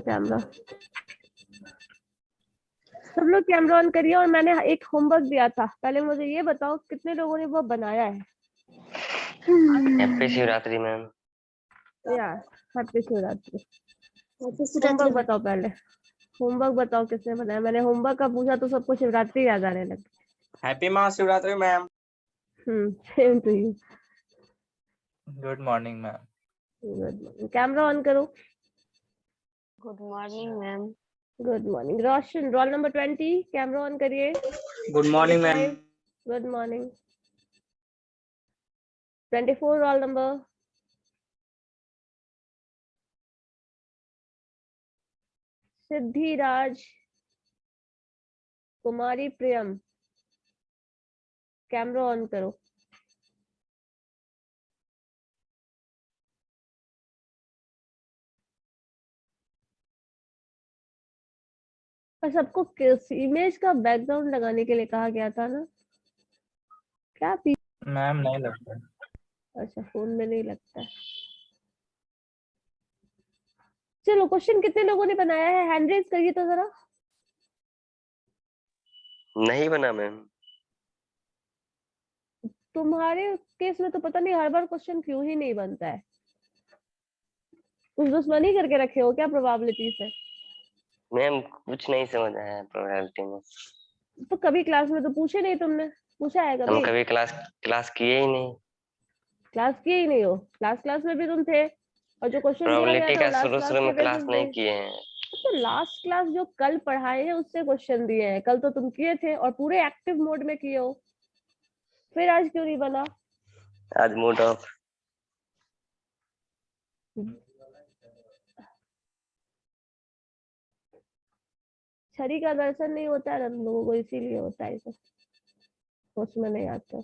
Camera, सब लोग camera on करिए। और मैंने एक होमवर्क दिया था, पहले मुझे ये बताओ कितने लोगों ने वो बनाया है। Happy Shivratri ma'am. यार हैप्पी शिवरात्रि। होमवर्क बताओ पहले, होमवर्क बताओ किसने बनाया। मैंने होमवर्क का पूछा तो सबको शिवरात्रि याद आने लगी। Happy Mahashivratri ma'am. Same to you. Good morning ma'am. Camera on करो। Good morning ma'am. Good morning. Roshan, roll number 20, camera on करिए। Good morning ma'am. Good morning. 24 roll number. Siddhiraj Kumari Priyam, camera on करो। और सबको किस इमेज का बैकग्राउंड लगाने के लिए कहा गया था ना, क्या मैम नहीं लगता। अच्छा, फोन में नहीं लगता है। चलो, क्वेश्चन कितने लोगों ने बनाया है, हैंड रेज करिए तो जरा। नहीं बना मैम। तुम्हारे केस में तो पता नहीं हर बार क्वेश्चन क्यों ही नहीं बनता है। कुछ दुश्मनी करके रखे हो क्या प्रोबेबिलिटी से? मैम कुछ नहीं समझ आया प्रोबेबिलिटी में। तो कभी क्लास में तो पूछे नहीं तुमने, पूछा है हम कभी? कभी क्लास किए ही नहीं। क्लास किए ही नहीं हो? क्लास में भी तुम थे, और जो क्वेश्चन दिया गया प्रोबेबिलिटी था का वो लास्ट क्लास शुरू के में क्लास बेसिस नहीं पे। किए हैं। तो लास्ट क्लास जो कल पढ़ाए हैं उससे क्वेश्चन दिए हैं, कल तो तुम किए थे और पूरे एक्टिव मोड में किए हो, फिर आज क्यों नहीं बना? आज मूड ऑफ। छड़ी का दर्शन नहीं होता है हम लोगों को, इसीलिए होता है सब, सोच में नहीं आता।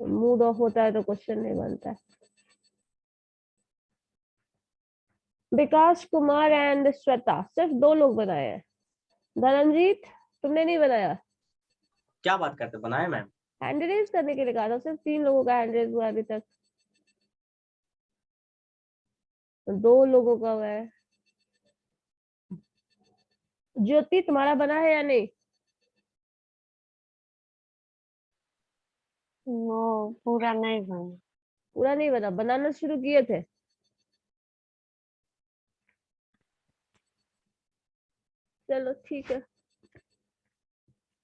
मूड ऑफ होता है तो क्वेश्चन नहीं बनता है। विकास कुमार एंड श्वेता, सिर्फ 2 लोग बनाए हैं। धनंजीत, तुमने नहीं बनाया? क्या बात करते, बनाए मैम। हैंड रेज करने के लिए कहा था, सिर्फ 3 लोगों का हैंड रेज हुआ अभी तक, 2 लोगों का हुआ है। ज्योति, तुम्हारा बना है या नहीं? नो, पूरा नहीं बना। पूरा नहीं बना, बनाना शुरू किए थे? चलो ठीक है।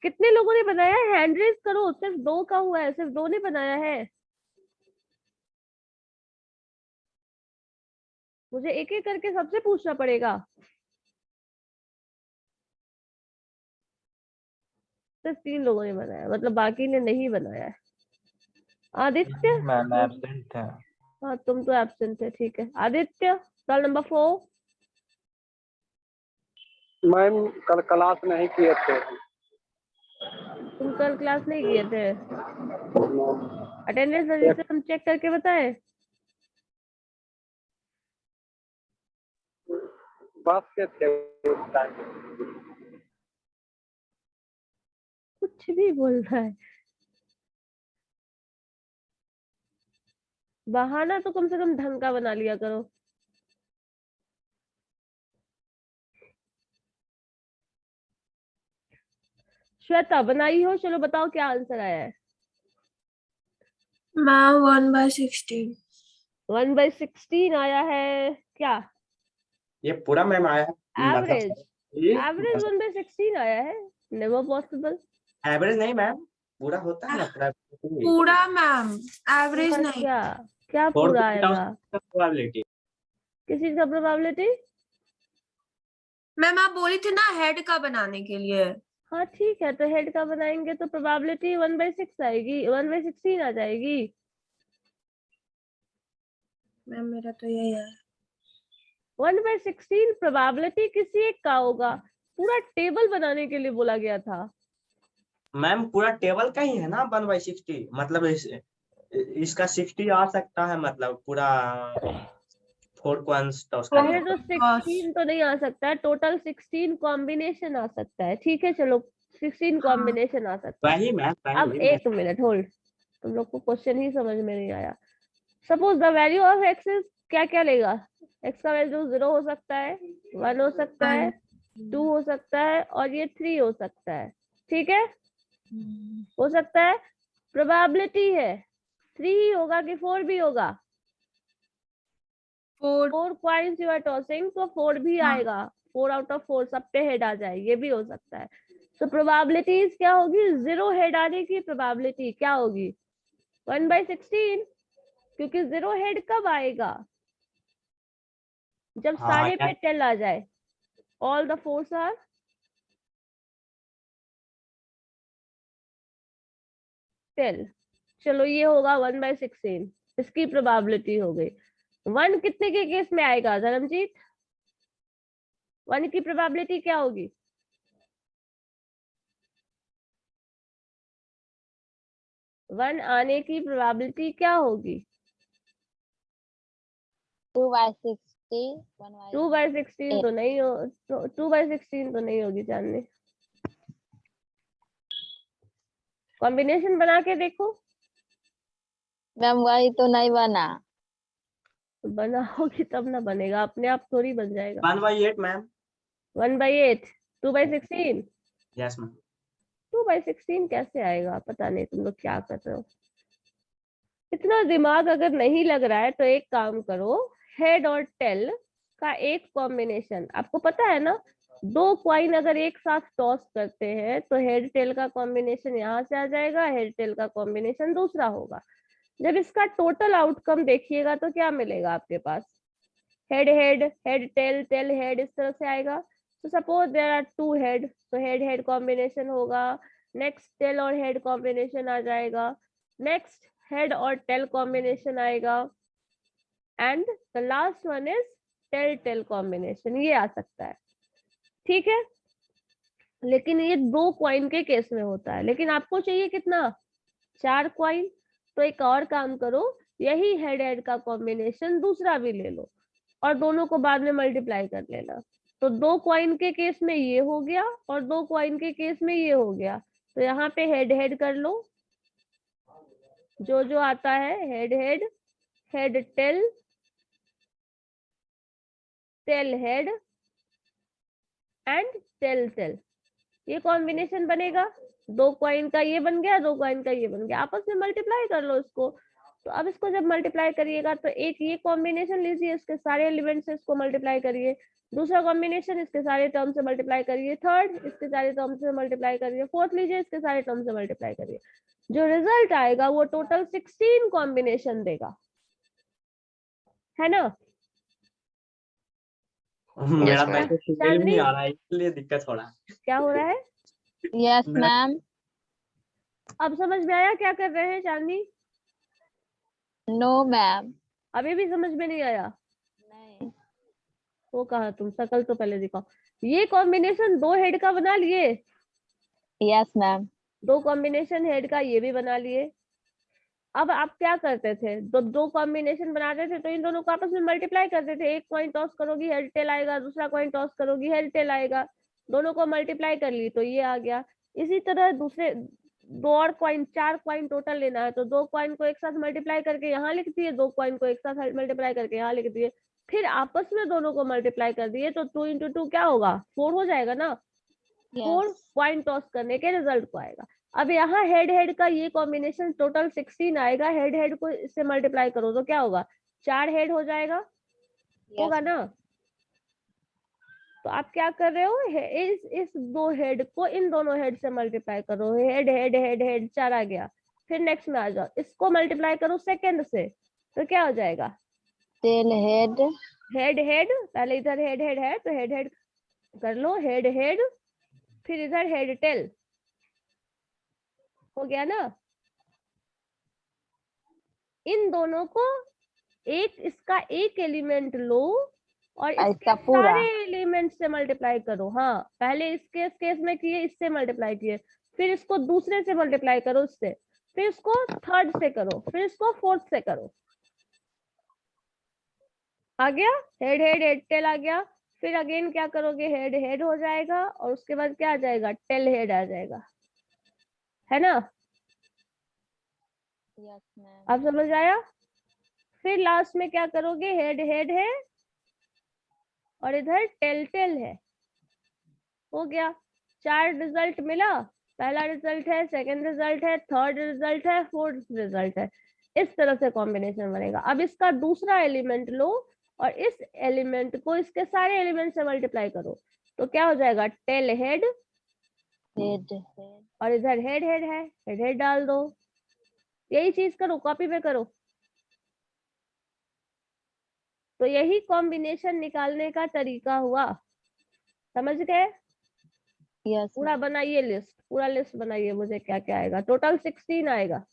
कितने लोगों ने बनाया है, हैंड रेज करो। सिर्फ 2 का हुआ है, सिर्फ 2 ने बनाया है। मुझे एक एक करके सबसे पूछना पड़ेगा। सिर्फ 3 लोगों ने बनाया, मतलब बाकी ने नहीं बनाया है। आदित्य, मैम एब्सेंट था। हाँ तुम तो एब्सेंट थे, ठीक है। Aditya, roll number 4। मैम कल क्लास नहीं किए थे। तुम कल क्लास नहीं किए थे? अटेंडेंस रजिस्टर हम चेक करके बताए? बस के थे उस टाइम। कुछ भी बोल रहा है, बहाना तो कम से कम ढंग का बना लिया करो। श्वेता, बनाई हो? चलो बताओ क्या आंसर आया है। मैम 1/16। 1/16 आया है क्या? ये पूरा मैम आया है। एवरेज, मतलब एवरेज 1/16 आया है? Never possible. एवरेज नहीं मैम, पूरा होता है ना पूरा। पूरा मैम, एवरेज नहीं। क्या क्या पूरा आएगा? प्रोबेबिलिटी। किस चीज का प्रोबेबिलिटी? मैम आप बोली थी ना हेड का बनाने के लिए। हाँ ठीक है, तो हेड का बनाएंगे तो प्रोबेबिलिटी 1/6 आएगी, 1/16 आ जाएगी। मैम मेरा तो यही है। 1/16 प्रोबेबिलिटी किसी एक का होगा, पूरा टेबल बनाने के लिए बोला गया था। मैम पूरा टेबल का ही है ना 1/60, मतलब इसका 60 आ सकता है, मतलब पूरा 4 को अरे तो 16 तो नहीं आ सकता है, टोटल 16 कॉम्बिनेशन आ सकता है। ठीक है चलो, 16 कॉम्बिनेशन आ सकता है। वही मैम अब एक मिनट होल्ड, तुम लोग को क्वेश्चन ही समझ में नहीं आया। Suppose the value of x is क्या क्या लेगा? x का वैल्यू 0 हो सकता है, 1 हो सकता है, 2 हो सकता है और ये 3 हो सकता है। ठीक है, हो सकता है। प्रोबेबिलिटी है 3 ही होगा कि 4 भी होगा? 4 4 कॉइन्स यू आर टॉसिंग, तो 4 भी आएगा। 4 आउट ऑफ 4 सब पे हेड आ जाए, ये भी हो सकता है। तो प्रोबेबिलिटीज क्या होगी? 0 हेड आने की प्रोबेबिलिटी क्या होगी? 1/16, क्योंकि 0 हेड कब आएगा? जब हाँ सारे यार, पे टेल आ जाए, all the fours are tail. चलो ये होगा 1/16, इसकी प्रोबेबिलिटी हो गई। 1 कितने के केस में आएगा धर्मजीत? 1 की प्रोबेबिलिटी क्या होगी? 1 आने की प्रोबेबिलिटी क्या होगी? 2/60 2/16 तो नहीं हो, 2/16 तो नहीं होगी जानने। कॉम्बिनेशन बना के देखो। मैम वही तो नहीं बना। बनाओगी तब ना बनेगा, अपने आप थोड़ी बन जाएगा। 1/8 मैम। 1/8 2/16? Yes ma'am. 2/16 कैसे आएगा? पता नहीं तुम लोग क्या कर रहे हो। इतना दिमाग अगर नहीं लग रहा है तो एक काम करो, हेड और टेल का एक कॉम्बिनेशन, आपको पता है ना, 2 कॉइन अगर एक साथ टॉस करते हैं तो हेड टेल का कॉम्बिनेशन यहाँ से आ जाएगा, हेड टेल का कॉम्बिनेशन दूसरा होगा। जब इसका टोटल आउटकम देखिएगा तो क्या मिलेगा आपके पास? Head head, head tail, tail head, इस तरह से आएगा। तो सपोज देयर आर 2 हेड, तो हेड हेड कॉम्बिनेशन होगा। नेक्स्ट टेल और हेड कॉम्बिनेशन आ जाएगा, नेक्स्ट हेड और टेल कॉम्बिनेशन आएगा, and the last one is tail tail combination, ये आ सकता है। ठीक है, लेकिन ये 2 कॉइन के केस में होता है, लेकिन आपको चाहिए कितना? 4 कॉइन। तो एक और काम करो, यही हेड हेड का कॉम्बिनेशन दूसरा भी ले लो और दोनों को बाद में मल्टीप्लाई कर लेना। तो 2 कॉइन के केस में ये हो गया और 2 कॉइन के केस में ये हो गया। तो यहाँ पे हेड हेड कर लो, जो जो आता है, head head, head tail, tail head and tail tail, ये कॉम्बिनेशन बनेगा। 2 कॉइन का ये बन गया, 2 कॉइन का ये बन गया, आपस में मल्टीप्लाई कर लो इसको। तो अब इसको जब मल्टीप्लाई करिएगा तो एक ये कॉम्बिनेशन लीजिए, इसके सारे एलिमेंट से इसको मल्टीप्लाई करिए, दूसरा कॉम्बिनेशन इसके सारे टर्म से मल्टीप्लाई करिए, थर्ड इसके सारे टर्म से मल्टीप्लाई करिए, फोर्थ लीजिए इसके सारे टर्म से मल्टीप्लाई करिए। जो रिजल्ट आएगा वो टोटल 16 कॉम्बिनेशन देगा, है ना? मेरा ma'am. तो सिविल भी नहीं आ रहा है, इसलिए दिक्कत हो रहा है। क्या हो रहा है? Yes ma'am. अब समझ में आया क्या कर रहे हैं चांदनी? No ma'am. अभी भी समझ में नहीं आया? नहीं। वो कहा, तुम शकल तो पहले दिखाओ। ये कॉम्बिनेशन 2 हेड का बना लिए, यस मैम। 2 कॉम्बिनेशन हेड का ये भी बना लिए। अब आप क्या करते थे? 2 कॉम्बिनेशन बनाते थे तो इन दोनों को आपस में मल्टीप्लाई करते थे। एक कॉइन टॉस करोगी हेड टेल आएगा, दूसरा कॉइन टॉस करोगी हेड टेल आएगा, दोनों को मल्टीप्लाई कर ली तो ये आ गया। इसी तरह दूसरे 2 और कॉइन, 4 कॉइन टोटल लेना है तो 2 कॉइन को एक साथ मल्टीप्लाई करके यहाँ लिख दिए, 2 कॉइन को एक साथ मल्टीप्लाई करके यहाँ लिख दिए, फिर आपस में दोनों को मल्टीप्लाई कर दिए तो 2 × 2 क्या होगा? 4 हो जाएगा ना। 4 यस। कॉइन टॉस करने के रिजल्ट को आएगा। अब यहाँ हेड हेड का ये कॉम्बिनेशन टोटल 16 आएगा, हेड हेड को इससे मल्टीप्लाई करो तो क्या होगा? 4 हेड हो जाएगा, होगा ना? तो आप क्या कर रहे हो? इस 2 हेड को इन दोनों हेड से मल्टीप्लाई करो, हेड हेड हेड हेड 4 आ गया। फिर नेक्स्ट में आ जाओ, इसको मल्टीप्लाई करो सेकंड से तो क्या हो जाएगा? Tail head. हेड हेड, पहले इधर हेड हेड है तो हेड हेड कर लो, हेड हेड, फिर इधर हेड टेल, हो गया ना? इन दोनों को एक, इसका एक एलिमेंट लो और इसके इसका पूरा। सारे एलिमेंट से मल्टीप्लाई करो। हाँ, पहले इसके केस में किए, इससे मल्टीप्लाई किए, फिर इसको दूसरे से मल्टीप्लाई करो इससे, फिर इसको थर्ड से करो, फिर इसको फोर्थ से करो। आ गया? हेड हेड हेड टेल आ गया। फिर अगेन क्या करोगे? हेड हेड हो जाएगा और उसके बाद क्या आ जाएगा? टेल हेड आ जाएगा, है ना? Yes ma'am. अब समझ आया? फिर लास्ट में क्या करोगे, हेड हेड है और इधर टेल टेल है, हो गया। 4 रिजल्ट मिला, पहला रिजल्ट है, सेकंड रिजल्ट है, थर्ड रिजल्ट है, फोर्थ रिजल्ट है। इस तरह से कॉम्बिनेशन बनेगा। अब इसका दूसरा एलिमेंट लो और इस एलिमेंट को इसके सारे एलिमेंट से मल्टीप्लाई करो, तो क्या हो जाएगा, टेल हेड हेड और इधर हेड हेड है, हेड हेड डाल दो। यही चीज करो, कॉपी पे करो। तो यही कॉम्बिनेशन निकालने का तरीका हुआ, समझ गए। यस पूरा बनाइए लिस्ट, पूरा लिस्ट बनाइए, मुझे क्या क्या आएगा। टोटल 16 आएगा।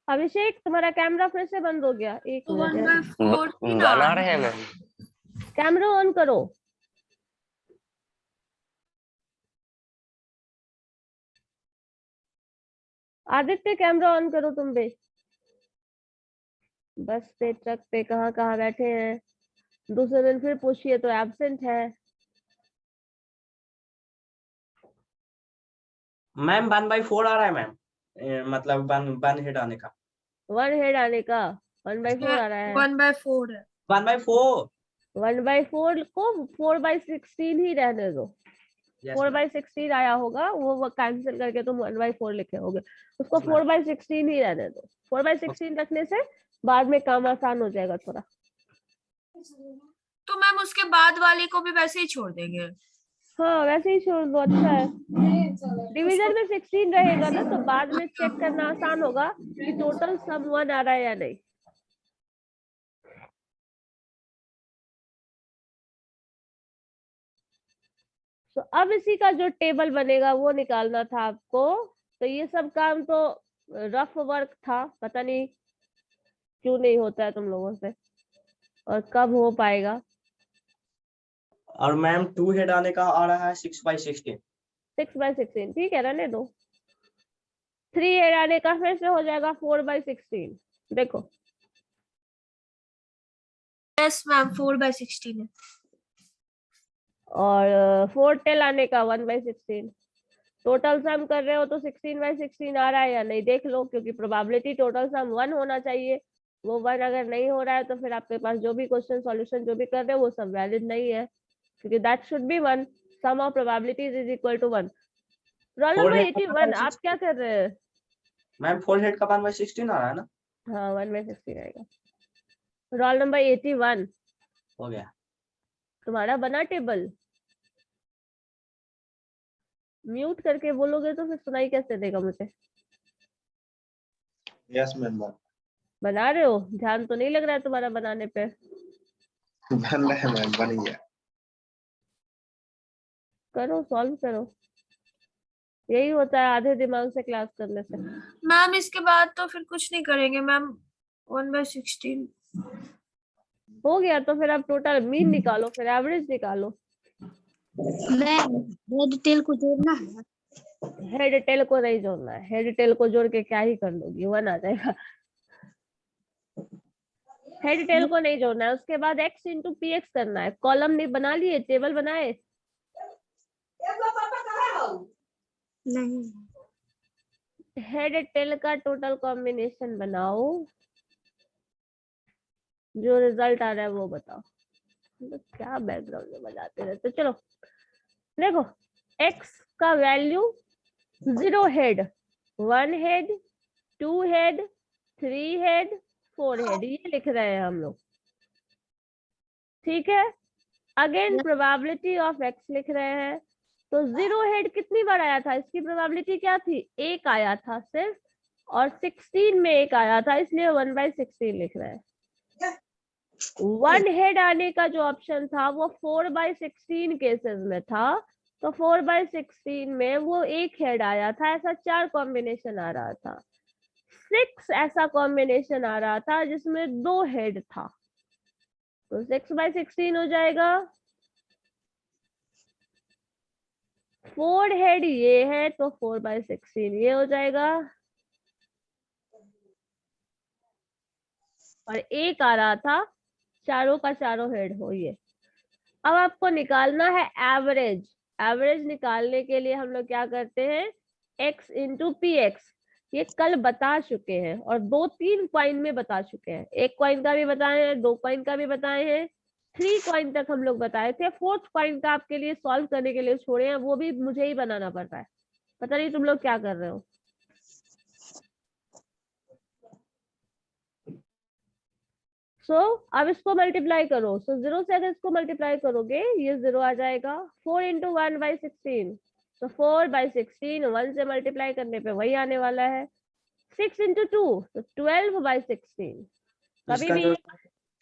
अभिषेक तुम्हारा कैमरा फिर से बंद हो गया, एक तो मिनट 1 यार। by 14 बना रहे हैं मैम। कैमरा ऑन करो। आदित्य कैमरा ऑन करो तुम भी। बस पे, ट्रक पे, कहाँ कहाँ बैठे हैं। दूसरे दिन फिर पूछिए तो एब्सेंट है। मैम 1/4 आ रहा है मैम, मतलब 1 हेड आने का। 1 हेड आने का 1/4 आ रहा है। 1 by 4 है। 1/4। 1/4 को 4/16 ही रहने दो। Yes, 4/16 आया होगा, वो कैंसिल करके तुम 1/4 लिखे होगे, उसको Yes, ma'am. 4/16 ही रहने दो। 4/16 रखने से बाद में काम आसान हो जाएगा थोड़ा। तो मैम उसके बाद वाले को भी वैसे ही छोड़ देंगे। हाँ वैसे ही छोड़ दो, अच्छा है। डिवीजन में 16 रहेगा ना, तो बाद में चेक करना आसान होगा कि टोटल सम 1 आ रहा है या नहीं। तो अब इसी का जो टेबल बनेगा वो निकालना था आपको। तो ये सब काम तो रफ वर्क था, पता नहीं क्यों नहीं होता है तुम लोगों से और कब हो पाएगा। और मैम 2 हेड आने का आ रहा है 6/16। 6/16 ठीक है, रहने दो। 3 हेड आने का फिर से हो जाएगा 4/16। देखो यस मैम 4 by 16 है। और 4 टेल आने का 1/16। टोटल सम कर रहे हो तो 16/16 आ रहा है या नहीं देख लो, क्योंकि प्रोबेबिलिटी टोटल सम 1 होना चाहिए। वो 1 अगर नहीं हो रहा है तो फिर आपके पास जो भी क्वेश्चन सॉल्यूशन जो भी कर रहे हो वो सब वैलिड नहीं है, क्योंकि that should be 1। Sum of probabilities is equal to 1। Roll 4 number head का 81 आप 1/16 क्या कर रहे हैं। मैम 4 हेड का 1/16 आ रहा है ना। हाँ 1/16 आएगा। रोल नंबर 81 हो गया। तुम्हारा बना टेबल। म्यूट करके बोलोगे तो फिर सुनाई कैसे देगा मुझे। यस मैम बना रहे हो, ध्यान तो नहीं लग रहा है तुम्हारा बनाने पे। बन रहे हैं मैम, बन गया। करो, सॉल्व करो। यही होता है आधे दिमाग से क्लास करने से। मैम इसके बाद तो फिर कुछ नहीं करेंगे मैम। 1 by 16 हो गया तो फिर आप टोटल मीन निकालो, फिर एवरेज निकालो। मैम हेड टेल को जोड़ना है। हेड टेल को नहीं जोड़ना है, हेड टेल को जोड़ के क्या ही कर लोगी, 1 आ जाएगा। हेड टेल को नहीं जोड़ना है, उसके बाद x इंटू पी एक्स करना है। कॉलम नहीं बना लिए, टेबल बनाए नहीं हेड टेल का टोटल कॉम्बिनेशन बनाओ, जो रिजल्ट आ रहा है वो बताओ। तो क्या बैकग्राउंड में बजाते रहते। चलो देखो, x का value 0 head, 1 head, 2 head, 3 head, 4 head, ये लिख रहे हैं हम लोग, ठीक है। अगेन प्रोबेबिलिटी ऑफ x लिख रहे हैं। तो 0 हेड कितनी बार आया था, इसकी प्रोबेबिलिटी क्या थी, 1 आया था सिर्फ, और 16 में 1 आया था, इसलिए 1/16 लिख रहे हैं। 1 हेड आने का जो ऑप्शन था वो 4/16 केसेस में था, तो 4/16 में वो 1 हेड आया था। ऐसा 4 कॉम्बिनेशन आ रहा था। 6 ऐसा कॉम्बिनेशन आ रहा था जिसमें 2 हेड था, तो 6/16 हो जाएगा। 4 हेड ये है तो 4/16 ये हो जाएगा, और 1 आ रहा था, चारों का चारों हेड हो ये। अब आपको निकालना है एवरेज। एवरेज निकालने के लिए हम लोग क्या करते हैं, x इंटू पी एक्स, ये कल बता चुके हैं और 2-3 कॉइन में बता चुके हैं। 1 कॉइन का भी बताए हैं, 2 कॉइन का भी बताए हैं, 3 कॉइन तक हम लोग बताए थे। 4th कॉइन का आपके लिए सॉल्व करने के लिए छोड़े हैं, वो भी मुझे ही बनाना पड़ रहा है। पता नहीं तुम लोग क्या कर रहे हो। अब इसको मल्टीप्लाई करो। 0 से अगर इसको मल्टीप्लाई करोगे ये 0 आ जाएगा। 4 इंटू 1/16, तो 4/16 1 से मल्टीप्लाई करने पे वही आने वाला है। 6 इंटू 2, तो 12/16। कभी इसका भी जो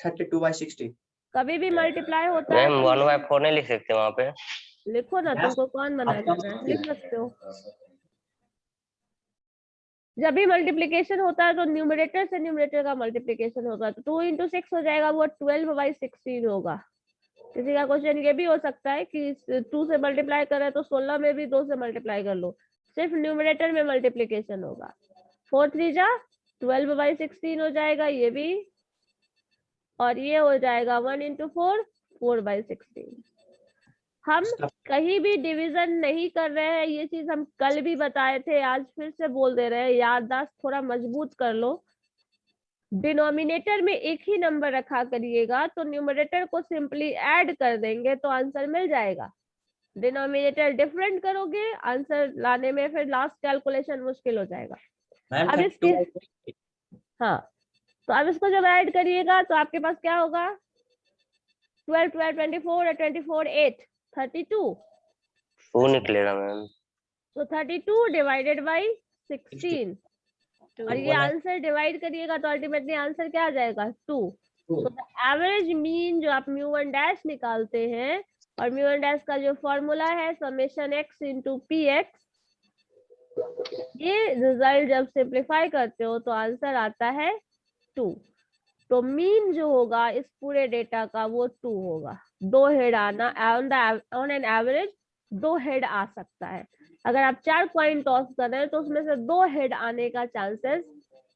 32/60। कभी भी मल्टीप्लाई होता है मैम तो 1/4 नहीं लिख सकते वहाँ पे? लिखो ना, तुमको कौन मना आपका कर रहा है, लिख सकते हो। जब भी मल्टीप्लिकेशन होता है तो न्यूमरेटर से न्यूमरेटर का मल्टीप्लिकेशन होगा, तो 2 इंटू 6 हो जाएगा, वो 12/16 होगा। किसी का क्वेश्चन ये भी हो सकता है कि 2 से मल्टीप्लाई कर रहे हैं तो 16 में भी 2 से मल्टीप्लाई कर लो, सिर्फ न्यूमरेटर में मल्टीप्लिकेशन होगा। 4 3 जा 12/16 हो जाएगा ये भी, और ये हो जाएगा 1 इंटू 4 4/16। हम कहीं भी डिवीजन नहीं कर रहे हैं, ये चीज हम कल भी बताए थे, आज फिर से बोल दे रहे हैं, याददाश्त थोड़ा मजबूत कर लो। डिनोमिनेटर में एक ही नंबर रखा करिएगा, तो न्यूमरेटर को सिंपली ऐड कर देंगे तो आंसर मिल जाएगा। डिनोमिनेटर डिफरेंट करोगे, आंसर लाने में फिर लास्ट कैलकुलेशन मुश्किल हो जाएगा। मैम अब इसके हाँ, तो अब इसको जब ऐड करिएगा तो आपके पास क्या होगा, 12 12 24 और 24 8 32, 2 निकलेगा मैम। तो 32 डिवाइडेड बाई 16, और ये आंसर डिवाइड करिएगा तो अल्टीमेटली आंसर क्या आ जाएगा 2। तो एवरेज मीन जो आप म्यू1 डैश निकालते हैं, और म्यू1 डैश का जो फॉर्मूला है summation x into P x, ये रिजल्ट जब सिंप्लीफाई करते हो तो आंसर आता है 2। तो मीन जो होगा इस पूरे डेटा का वो 2 होगा। 2 हेड आना ऑन एन एवरेज 2 हेड आ सकता है। अगर आप 4 कॉइन टॉस कर रहे हैं तो उसमें से 2 हेड आने का चांसेस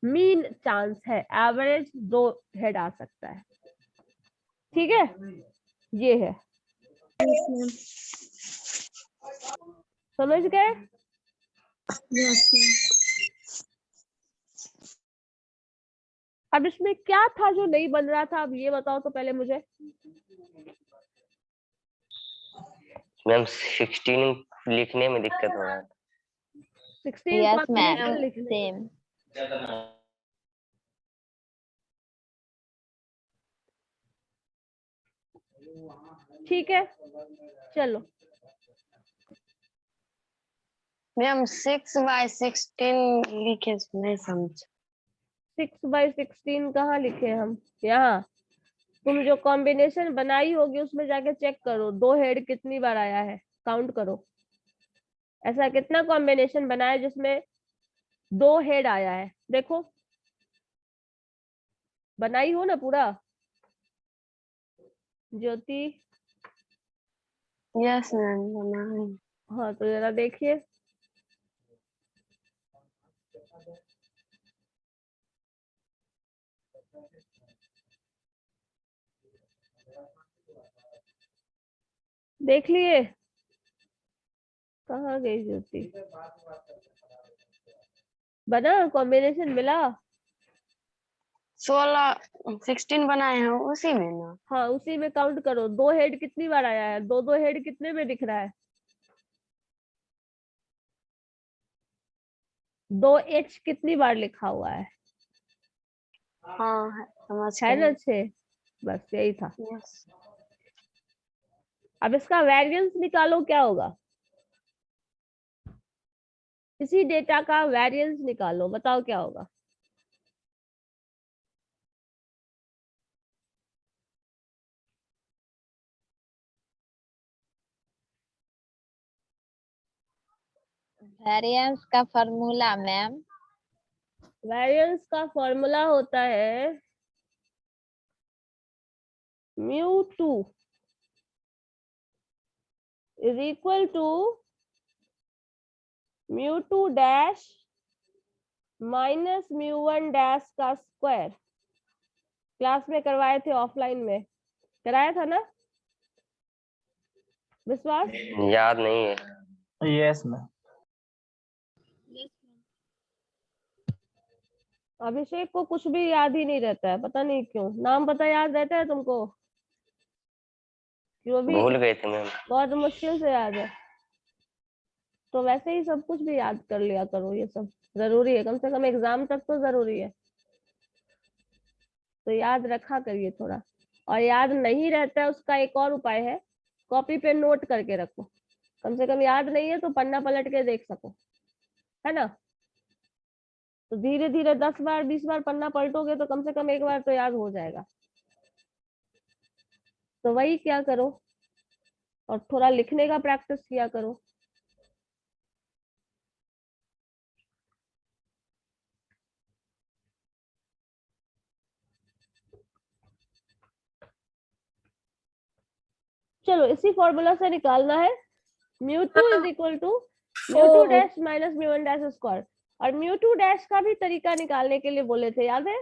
मीन चांस है, एवरेज 2 हेड आ सकता है। ठीक है, ये है, समझ गए? Yes ma'am. अब इसमें क्या था जो नहीं बन रहा था, अब ये बताओ तो पहले मुझे। मैम 16 लिखने में दिक्कत हो रहा है। 16 यस कॉम्बिनेशन मैम, लिखने, सेम। ठीक है चलो। मैम 6/16 लिखे नहीं समझ। 6/16 कहाँ लिखे हम? यहाँ तुम जो कॉम्बिनेशन बनाई होगी उसमें जाके चेक करो, 2 हेड कितनी बार आया है, काउंट करो। ऐसा कितना कॉम्बिनेशन बना है जिसमें 2 हेड आया है, देखो बनाई हो ना पूरा ज्योति? यस मैम बनाए। हाँ तो जरा देखिए। देख लिए? कहाँ गई ज्योति? बना कॉम्बिनेशन मिला? 16 बनाए हैं उसी में ना। हाँ उसी में काउंट करो, 2 हेड कितनी बार आया है, 2 हेड कितने में दिख रहा है? 2h कितनी बार लिखा हुआ है? हाँ समझ है ना गए। 6, बस यही था। यस। अब इसका वेरिएंस निकालो, क्या होगा? इसी डेटा का वेरिएंस निकालो, बताओ क्या होगा? वेरिएंस का फॉर्मूला मैम, वेरिएंस का फॉर्मूला होता है μ2 is equal to μ2 dash minus μ1 dash का स्क्वायर। क्लास में करवाए थे, ऑफलाइन में कराया था ना विश्वास? याद नहीं है। Yes ma'am. अभिषेक को कुछ भी याद ही नहीं रहता है, पता नहीं क्यों। नाम पता याद रहता है तुमको? जो भी भूल गए थे मैम। बहुत मुश्किल से याद है। तो वैसे ही सब कुछ भी याद कर लिया करो, ये सब जरूरी है, कम से कम एग्जाम तक तो जरूरी है। तो याद रखा करिए थोड़ा। और याद नहीं रहता है उसका एक और उपाय है, कॉपी पे नोट करके रखो। कम से कम याद नहीं है तो पन्ना पलट के देख सको, है ना। तो धीरे धीरे 10 बार 20 बार पन्ना पलटोगे तो कम से कम एक बार तो याद हो जाएगा। तो वही क्या करो, और थोड़ा लिखने का प्रैक्टिस किया करो। चलो इसी फॉर्मूला से निकालना है μ2 is equal to μ2 dash minus μ1 dash square. और μ2 डैश का भी तरीका निकालने के लिए बोले थे, याद है?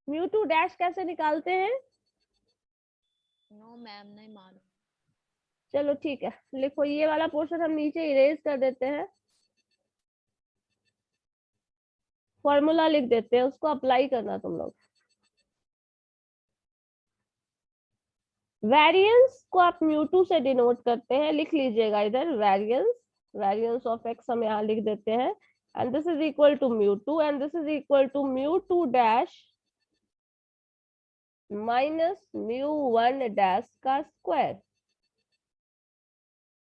μ2 डैश कैसे निकालते हैं? नो मैम, नहीं मालूम। चलो ठीक है, लिखो ये वाला पोर्शन हम नीचे इरेज कर देते हैं, फॉर्मूला लिख देते हैं, उसको अप्लाई करना तुम लोग। वेरिएंस को आप μ2 से डिनोट करते हैं, लिख लीजिएगा इधर वेरिएंस ऑफ x हम यहाँ लिख देते हैं, and this is equal to μ2 and this is equal to μ2 dash minus μ1 dash का स्क्वायर।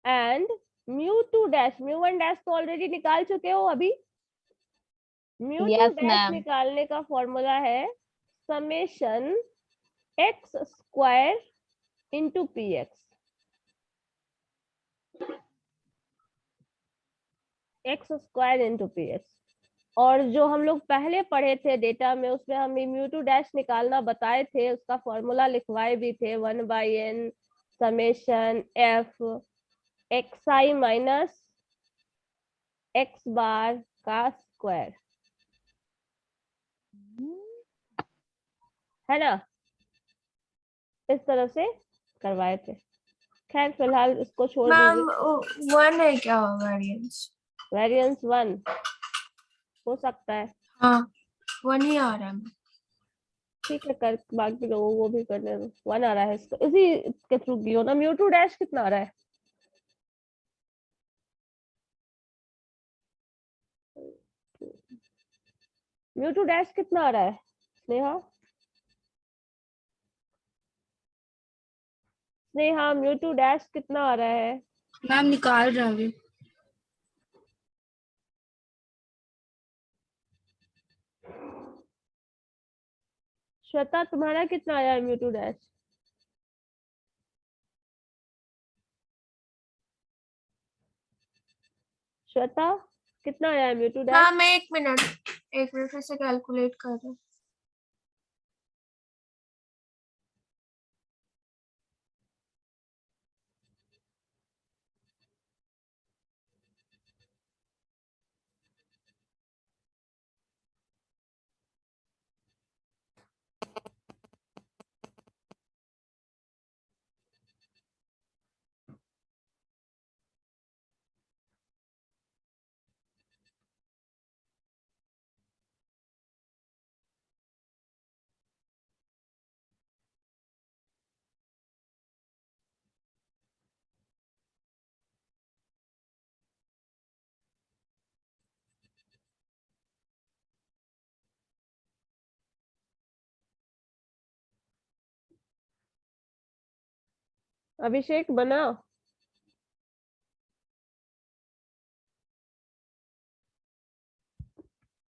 एंड μ2 डैश μ1 डैश तो ऑलरेडी निकाल चुके हो अभी। μ2 Yes, डैश ma'am. निकालने का फॉर्मूला है summation x square into px। x square into px। और जो हम लोग पहले पढ़े थे डेटा में, उसमें हम μ2 डैश निकालना बताए थे, उसका फॉर्मूला लिखवाए भी थे, 1/n summation f xi minus x बार का स्क्वायर, है ना। इस तरह से करवाए थे। खैर फिलहाल इसको छोड़ मैम दीजिए। 1 है क्या वेरिएंस? वेरिएंस 1 हो सकता है, हाँ 1 ही आ रहा है। ठीक है, कर बाकी लोगों को भी करने दो। 1 आ रहा है इसको, इसी के थ्रू गियो ना। μ2 डैश कितना आ रहा है? μ2 डैश कितना आ रहा है स्नेहा? स्नेहा μ2 डैश कितना आ रहा है? मैम निकाल रहा अभी। श्वेता तुम्हारा कितना आया है μ2 डैश? श्वेता कितना आया है μ2 डैश? मैम 1 मिनट फिर से कैलकुलेट कर रहे हैं। अभिषेक बनाओ।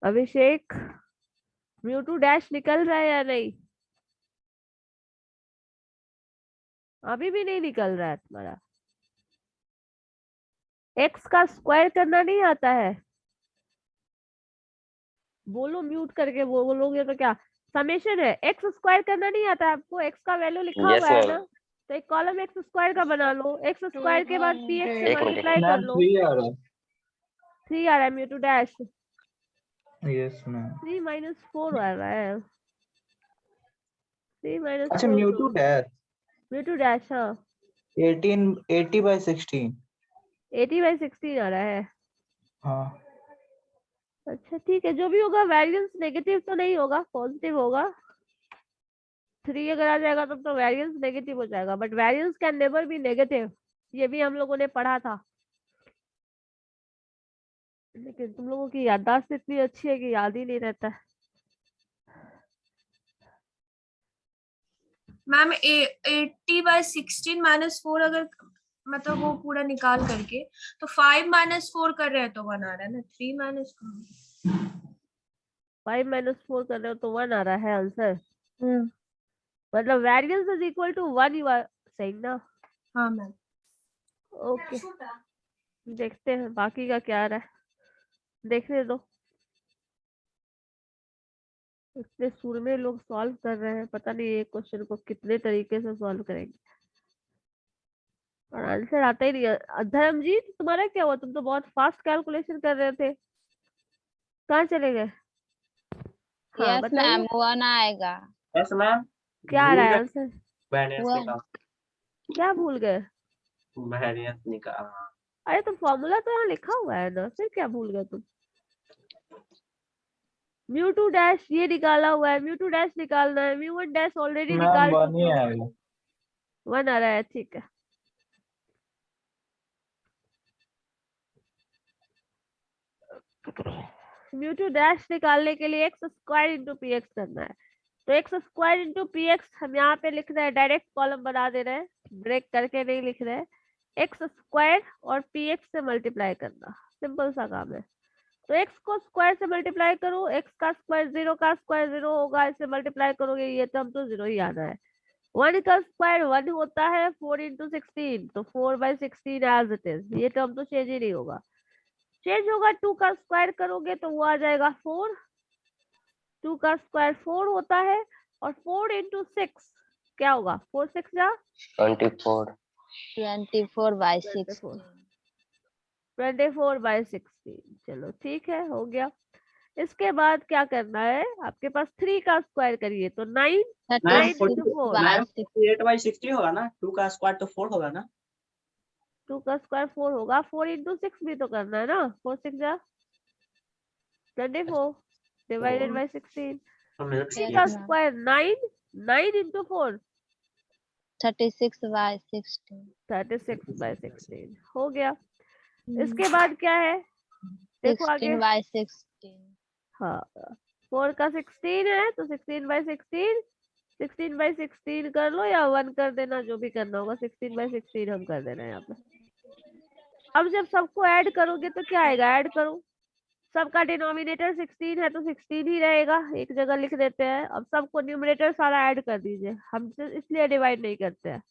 अभिषेक μ2 डैश निकल रहा है या नहीं? अभी भी नहीं निकल रहा है तुम्हारा। x का स्क्वायर करना नहीं आता है? बोलो, म्यूट करके बोलोगे तो क्या? समेशन है, x स्क्वायर करना नहीं आता है आपको? x का वैल्यू लिखा यस हुआ है मैम। ना, तो एक कॉलम x स्क्वायर का बना लो, x स्क्वायर के बाद px से एक मिनट। मल्टीप्लाई कर मैम लो। 3 आ रहा 3 आ रहा है μ2 डैश, है। Yes ma'am. 3 माइनस 4 आ रहा है, 3 माइनस अच्छा 4 μ2 डैश μ2 डैश, हाँ 80/16। 80/16 आ रहा है। हाँ अच्छा ठीक है, जो भी होगा वेरिएंस नेगेटिव तो नहीं होगा, पॉजिटिव होगा। 3 अगर आ जाएगा तब तो वेरिएंस नेगेटिव हो जाएगा, but variance can never be negative, ये भी हम लोगों ने पढ़ा था। लेकिन तुम लोगों की याददाश्त इतनी अच्छी है कि याद ही नहीं रहता है। मैम 80/16 -4 अगर मतलब वो पूरा निकाल करके तो 5 -4 कर रहे हैं तो 1 आ रहा है ना, 3 माइनस 5 - 4 कर रहे हो तो 1 आ रहा है आंसर, हम्म। मतलब variance is equal to 1, you are saying ना। हाँ मैम। ओके देखते हैं बाकी का क्या आ रहा है, देखने दो। इतने सूरमे लोग सॉल्व कर रहे हैं, पता नहीं एक क्वेश्चन को कितने तरीके से सॉल्व करेंगे और आंसर आता ही नहीं है। धर्मजीत तुम्हारा क्या हुआ, तुम तो बहुत फास्ट कैलकुलेशन कर रहे थे, कहाँ चले गए? हाँ यस बताइए मैम 1 आएगा। Yes ma'am. क्या आ भूल रहा है गए आंसर, वेरिएंस One. निकाल, क्या भूल गए? वेरिएंस निकाल। अरे तो फॉर्मूला तो यहाँ लिखा हुआ है ना, फिर क्या भूल गए तुम? म्यू टू डैश ये निकाला हुआ है, म्यू टू डैश निकालना है, mu one dash already ma'am निकाल 1 चुके ही हो। आएगा। 1 आ रहा है, ठीक है। म्यू टू डैश निकालने के लिए x square into P x करना है, तो x square into P x हम यहाँ पे लिख रहे हैं, डायरेक्ट कॉलम बना दे रहे हैं, ब्रेक करके नहीं लिख रहे हैं। एक्स स्क्वायर और पी एक्स से मल्टीप्लाई करना, सिंपल सा काम है। तो x को स्क्वायर से मल्टीप्लाई करो, x का स्क्वायर 0 का स्क्वायर 0 होगा, इससे मल्टीप्लाई करोगे ये तो हम तो 0 ही आना है। 1 का स्क्वायर 1 होता है, 4 इंटू 16 तो 4/16 एज इट इज, ये टर्म तो चेंज ही नहीं होगा। चेंज होगा 2 का स्क्वायर करोगे तो वो आ जाएगा 4, 2 का स्क्वायर 4 होता है, और 4 इंटू 6 क्या होगा, 4 6 जा 24। 24/16। 24/16, चलो ठीक है, हो गया। इसके बाद क्या करना है, आपके पास 3 का स्क्वायर करिए तो 9, 9 इंटू 4, मैम 36/16। 48/60 होगा ना, 2 का स्क्वायर तो 4 होगा ना। 2 का स्क्वायर 4 होगा, 4 इंटू 6 भी तो करना है ना, 4 6 जा 24 डिवाइडेड बाय 16। 3 Yes का मैम स्क्वायर 9, 9 इंटू 4 36/16। 36/16 हो गया। इसके बाद क्या है, देखो आगे। 16/16। हाँ 4 का 16 है तो 16/16, 16/16 कर लो या 1 कर देना, जो भी करना होगा, 16/16 हम कर दे रहे हैं यहाँ पे। अब जब सबको ऐड करोगे तो क्या आएगा, ऐड करो, सबका डिनोमिनेटर 16 है तो 16 ही रहेगा, एक जगह लिख देते हैं। अब सबको न्यूमरेटर सारा ऐड कर दीजिए, हम इसलिए डिवाइड नहीं करते हैं,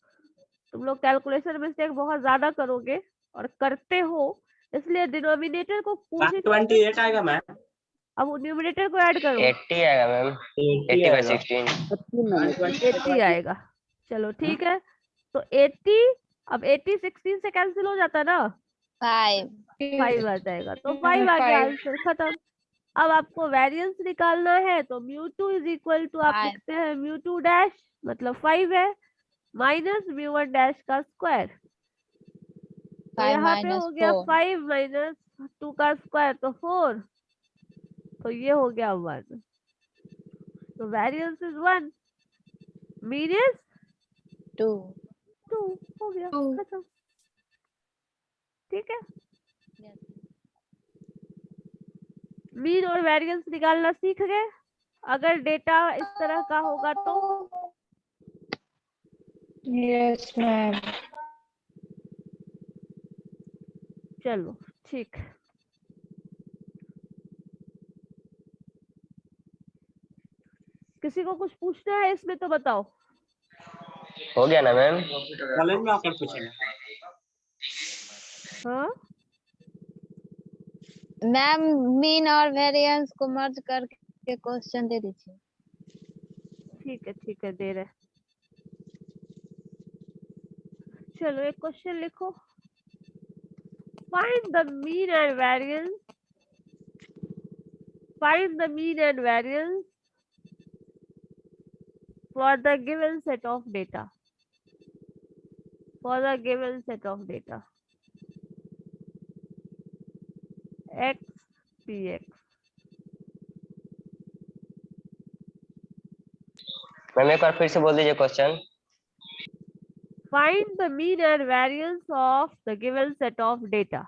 तुम लोग कैलकुलेशन मिस्टेक बहुत ज्यादा करोगे और करते हो, इसलिए डिनोमिनेटर को पूछ 28 आएगा मैम। अब न्यूमरेटर को ऐड करो, 80 आएगा मैम, 80/16। 80 आएगा, चलो ठीक है। तो 80, अब 80 16 से कैंसिल हो जाता ना, 5। 5 आ जाएगा, तो 5 आ गया, आंसर खत्म। अब आपको वेरिएंस निकालना है तो mu two is equal to, आप 5 लिखते हैं म्यू टू डैश मतलब 5 है, माइनस म्यू वन डैश का स्क्वायर, तो 5 यहाँ पे हो गया 4। 5 माइनस 2 का स्क्वायर तो 4, तो ये हो गया 1, तो वेरिएंस इज 1, मीन इज 2। 2, हो गया 2। खत्म, ठीक है। Yes. मीन और वेरिएंस निकालना सीख गए, अगर डेटा इस तरह का होगा तो। Yes ma'am. चलो ठीक, किसी को कुछ पूछना है इसमें तो बताओ। हो गया ना मैम? कॉलेज में आकर पूछेंगे। हाँ मैम मीन और वेरिएंस को मर्ज करके क्वेश्चन दे दीजिए। ठीक है दे रहे। चलो एक क्वेश्चन लिखो, find the mean and variance, find the mean and variance for the given set of data, for the given set of data x px, ma'am एक बार फिर से बोल दीजिए question. Find the mean and variance of the given set of data.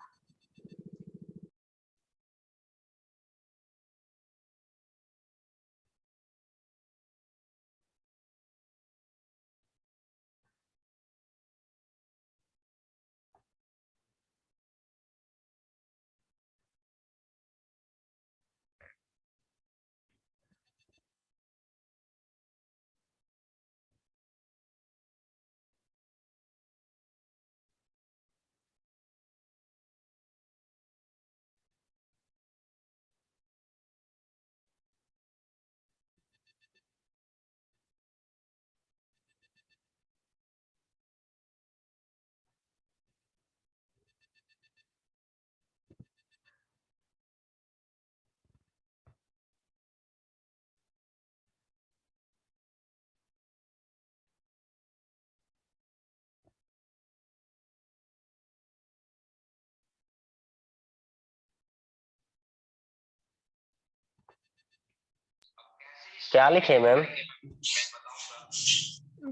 क्या लिखे ma'am?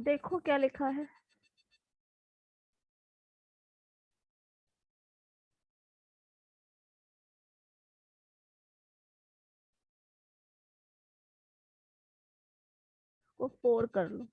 देखो क्या लिखा है। को 4 कर लो।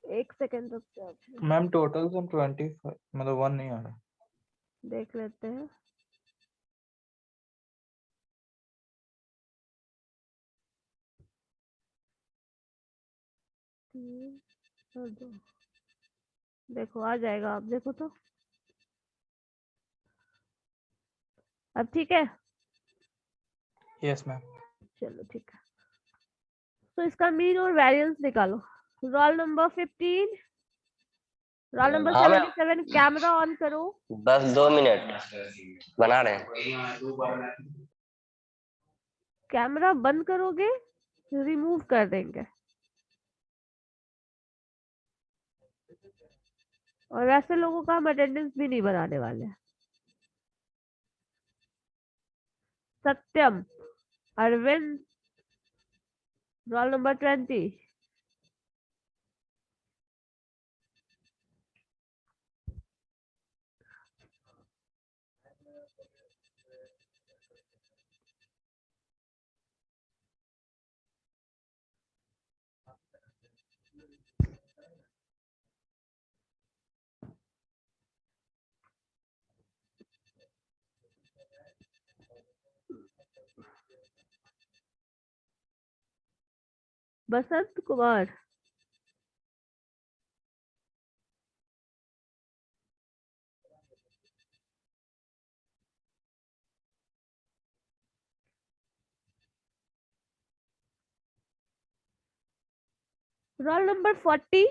एक सेकंड रुक जाओ, मैम टोटल सम 25 मतलब 1 नहीं आ रहा। देख लेते हैं। तीन और 2, देखो आ जाएगा, आप देखो तो। अब ठीक है। Yes ma'am. चलो ठीक है, तो इसका मीन और वेरिएंस निकालो। रोल नंबर 15, रोल नंबर हाँ मैम, 77, कैमरा ऑन करो। बस 2 मिनट बना रहे हैं। कैमरा बंद करोगे रिमूव कर देंगे। और वैसे लोगों का हम अटेंडेंस भी नहीं बनाने वाले हैं। सत्यम, Arvind, role number 20। Basant Kumar, roll number 40।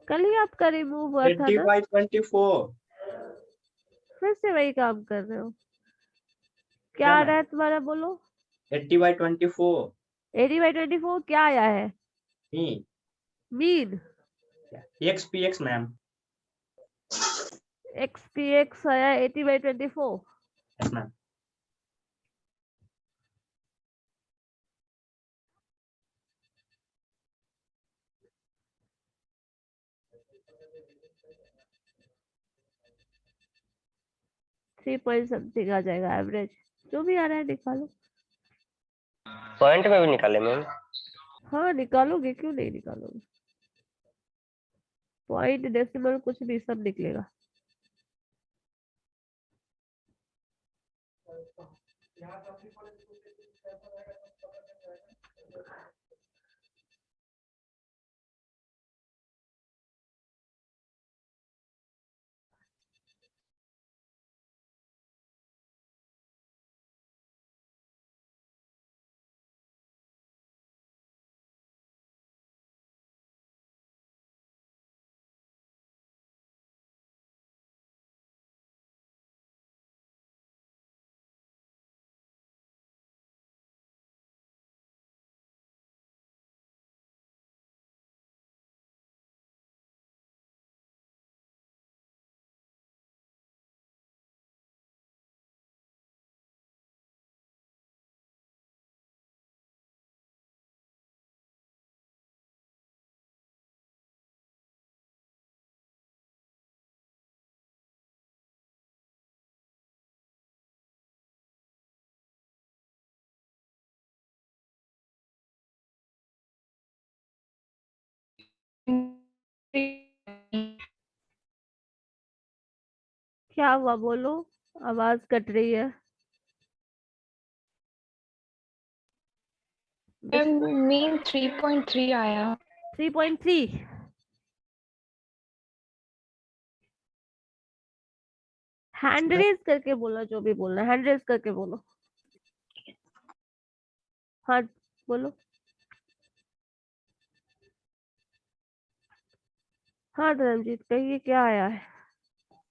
कल ही आपका रिमूव हुआ था 80 ना, by 24। फिर से वही काम कर रहे हो। क्या क्या आ मैम? रहा है तुम्हारा, बोलो। 80 by 24। 80/24 क्या आया है? Mean mean XPX ma'am. XPX आया 80/24। Yes ma'am. Three point something आ जाएगा एवरेज, जो भी आ रहा है निकालो। पॉइंट में भी निकाले मैम? हाँ निकालोगे, क्यों नहीं निकालोगे। पॉइंट डेसिमल कुछ भी सब निकलेगा। क्या हुआ बोलो, आवाज कट रही है। मीन 3.3 आया। 3.3 हैंड रेज करके बोलो, जो भी बोलना हैंड रेज करके बोलो। हाँ बोलो। हाँ धर्मजीत कहिए क्या आया है।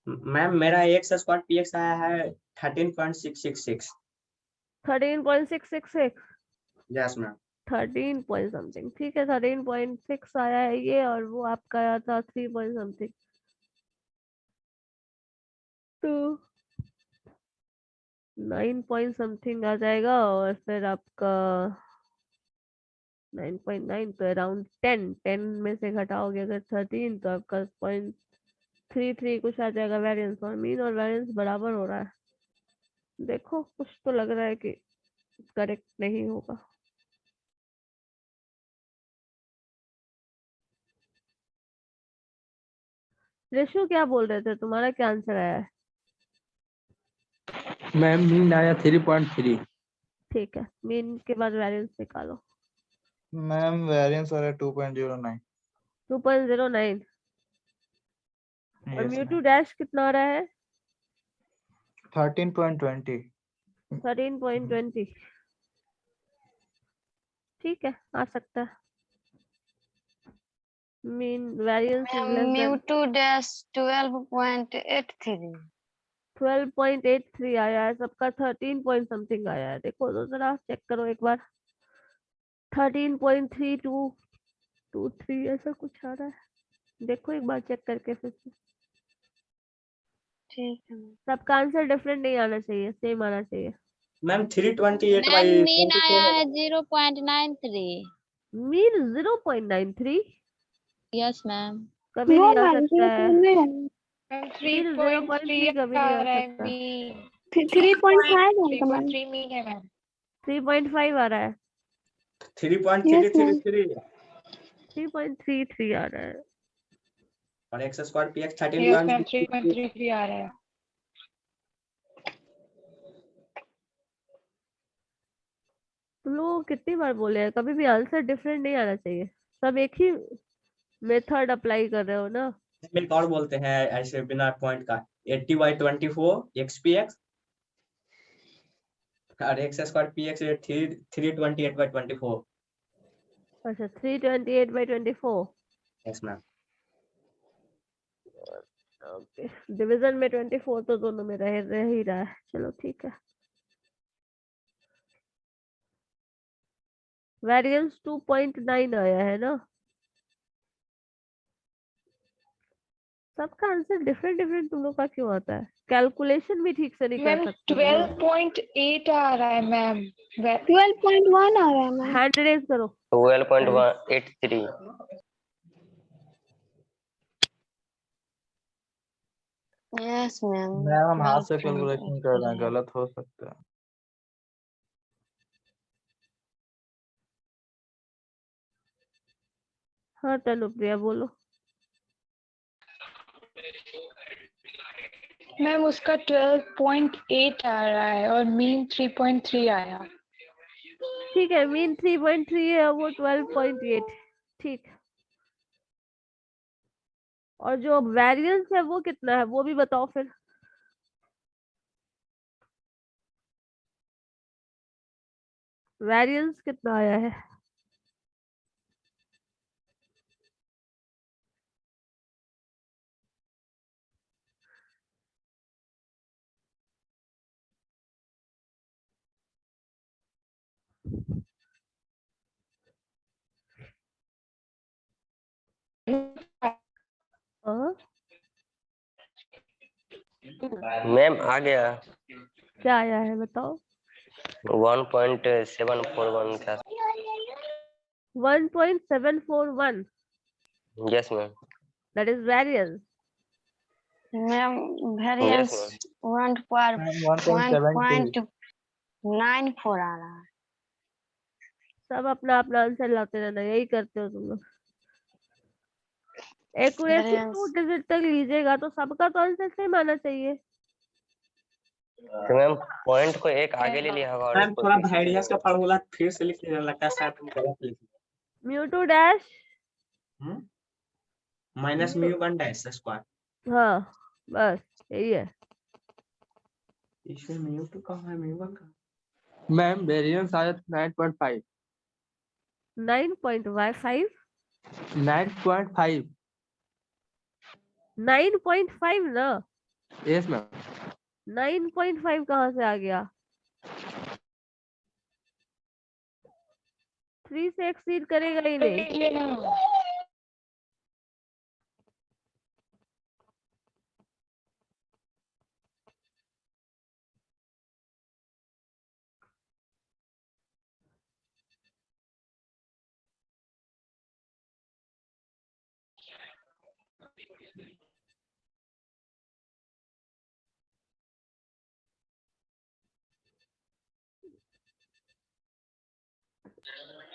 मैम मेरा एक्स स्क्वायर पी एक्स आया है 13.666। 13.666 यस मैम। 13 पॉइंट समथिंग, ठीक है 13.6 आया है ये, और वो आपका आया था 3 पॉइंट समथिंग, तो 9 पॉइंट समथिंग आ जाएगा। और फिर आपका 9.9 तो अराउंड 10 में से घटाओगे अगर 13 तो आपका 0.33 कुछ आ जाएगा वेरिएंस, और मीन और वेरिएंस बराबर हो रहा है। देखो कुछ तो लग रहा है कि करेक्ट नहीं होगा। ऋषु क्या बोल रहे थे, तुम्हारा क्या आंसर आया है? मैम मीन आया 3.3। ठीक है, मीन के बाद वेरिएंस निकालो। मैम वेरिएंस आ रहा है 2.09। 2.09 और यस म्यू2 मैम। डैश कितना आ रहा है? 13.20। 13.20 ठीक है, आ सकता है। Mean variance is less than mu two dash 12.83। 12.83 आया है, सबका 13 पॉइंट समथिंग आया है। देखो तो जरा चेक करो एक बार, 13.3223 ऐसा कुछ आ रहा है। देखो एक बार चेक करके फिर से। ठीक है सबका आंसर डिफरेंट नहीं आना चाहिए, सेम आना चाहिए। Ma'am 328 ma'am. बाई मीन आया 24। है 0.93। Mean 0.93 yes ma'am. कभी नहीं आ सकता है। मैम मीन 0.3 कभी नहीं आ सकता। 3.5 है मैम। 3.3 मीन है मैम। 3.5 आ रहा है, 3.333 3.33 आ रहा है। और x square P x yes ma'am 13.666। 3.33 आ रहा है। तुम लोगों को कितनी बार बोले हैं, कभी भी आंसर डिफरेंट नहीं आना चाहिए। सब एक ही मेथड अप्लाई कर रहे हो ना। एक और बोलते हैं ऐसे बिना पॉइंट का 80/24 एक्स पी एक्स और एक्स स्क्वायर पी एक्स 328/24। अच्छा 328/24 यस मैम। ओके, डिवीजन में 24 तो दोनों में रह ही रहा है। चलो ठीक है। वेरिएंस 2.9 आया है ना। सबका आंसर डिफरेंट डिफरेंट तुम लोग का क्यों आता है? कैलकुलेशन भी ठीक से नहीं कर मैम सकते तुम लोग। 12.8 आ रहा है मैम। 12.1 आ रहा है मैम। हैंड रेज करो। 12.83। Yes ma'am. मैम हम हाथ से 12.8 कैलकुलेशन कर रहे हैं, गलत हो सकता है। हाँ तनुप्रिया बोलो। मैम उसका 12.8 आ रहा है और मीन 3.3 आया। ठीक है, मीन 3.3 है, वो 12.8 ठीक है। और जो वेरिएंस है वो कितना है वो भी बताओ फिर। वेरिएंस कितना आया है? हाँ मैम आ गया क्या आया है बताओ। 1.741 था। 1.741 yes ma'am. That is variance. Ma'am yes variance ma'am. 1.72। 1.94 आ रहा है। सब अपना अपना आंसर लाते रहना, यही करते हो तुम लोग। एक्यूरेसी 2 डिजिट तक लीजिएगा तो सबका तो आंसर सेम आना चाहिए। तो मैम पॉइंट को एक आगे ले लिया होगा और मैम इसको थोड़ा पीछे वेरिएंस से का फार्मूला फिर से लिखने लगता है, शायद तुम गलत लिख mu two dash minus mu one dash square. हाँ बस यही है। इसमें म्यू टू कहाँ है, म्यू वन कहाँ मैम वेरिएंस आया 9.5 9.5 9.5 9.5 ना, यस मैम 9.5 कहाँ से आ गया? 3 से एक्सीड करेगा ही नहीं। ये ना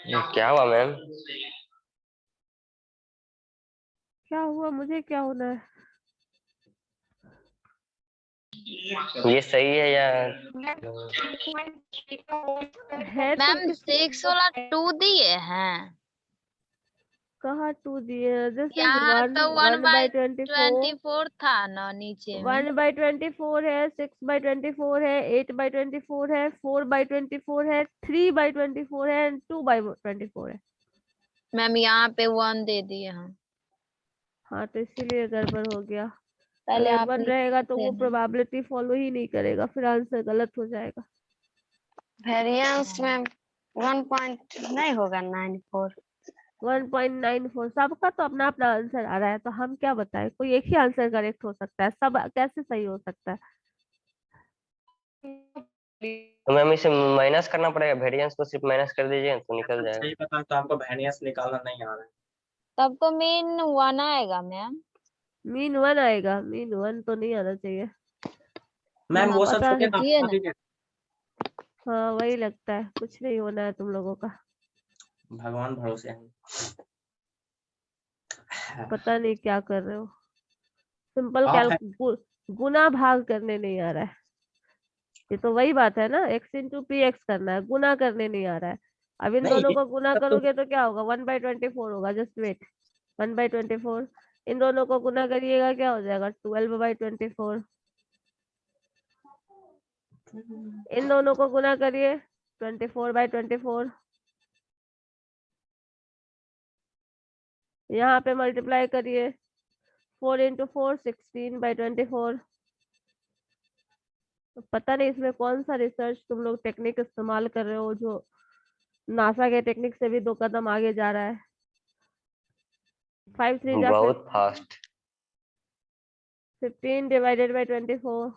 ये क्या हुआ मैम? क्या हुआ, मुझे क्या होना है? ये सही है या है तो मैम किस 6 वाला 2 दिए हैं कहाँ 2 दिए? दिस इज यहाँ 1 तो 1 बाय 1/24 24 था ना नीचे में। 1/24 है, 6/24 है, 8/24 है, 4/24 है, 3/24 है एंड 2/24 है। मैम यहाँ पे 1 दे दिए हैं। हाँ तो इसीलिए गड़बड़ हो गया। पहले अगर आप 1 रहेगा तो वो लिखते हैं। प्रोबेबिलिटी फॉलो ही नहीं करेगा, फिर आंसर गलत हो जाएगा। वेरिएंस में 1 पॉइंट नहीं होगा 94। 1.94 सबका तो अपना अपना आंसर आ रहा है, तो हम क्या बताएं? कोई एक ही आंसर करेक्ट हो सकता है, सब कैसे सही हो सकता है? तो मैम इसे माइनस करना पड़ेगा, वेरिएंस को सिर्फ माइनस कर दीजिए तो निकल जाएगा। सही बताऊं तो हमको वेरिएंस निकालना नहीं आ रहा है। तब तो मीन 1 आएगा मैम। मीन 1 आएगा? मीन 1 तो नहीं आना चाहिए। मैम वो सब पता छोटे ना देखिए ना। अभी हाँ वही लगता है, कुछ नहीं होना है तुम लोगों का। भगवान भरोसे हैं। पता नहीं क्या कर रहे हो। सिंपल आप है गुना भाग करने नहीं आ रहा है। ये तो वही बात है ना, x इंटू पी एक्स करना है, गुना करने नहीं आ रहा है। अब इन नहीं दोनों ये को गुना सब तो करोगे तो क्या होगा? 1/24 होगा। जस्ट वेट, 1/24 इन दोनों को गुना करिएगा क्या हो जाएगा? 12/24। इन दोनों को गुना करिए 24/24। यहाँ पे मल्टीप्लाई करिए 4 इंटू 4 16/24। तो पता नहीं इसमें कौन सा रिसर्च तुम लोग टेक्निक इस्तेमाल कर रहे हो जो नासा के टेक्निक से भी 2 कदम आगे जा रहा है। 5 3 जा बहुत फास्ट। 15/24,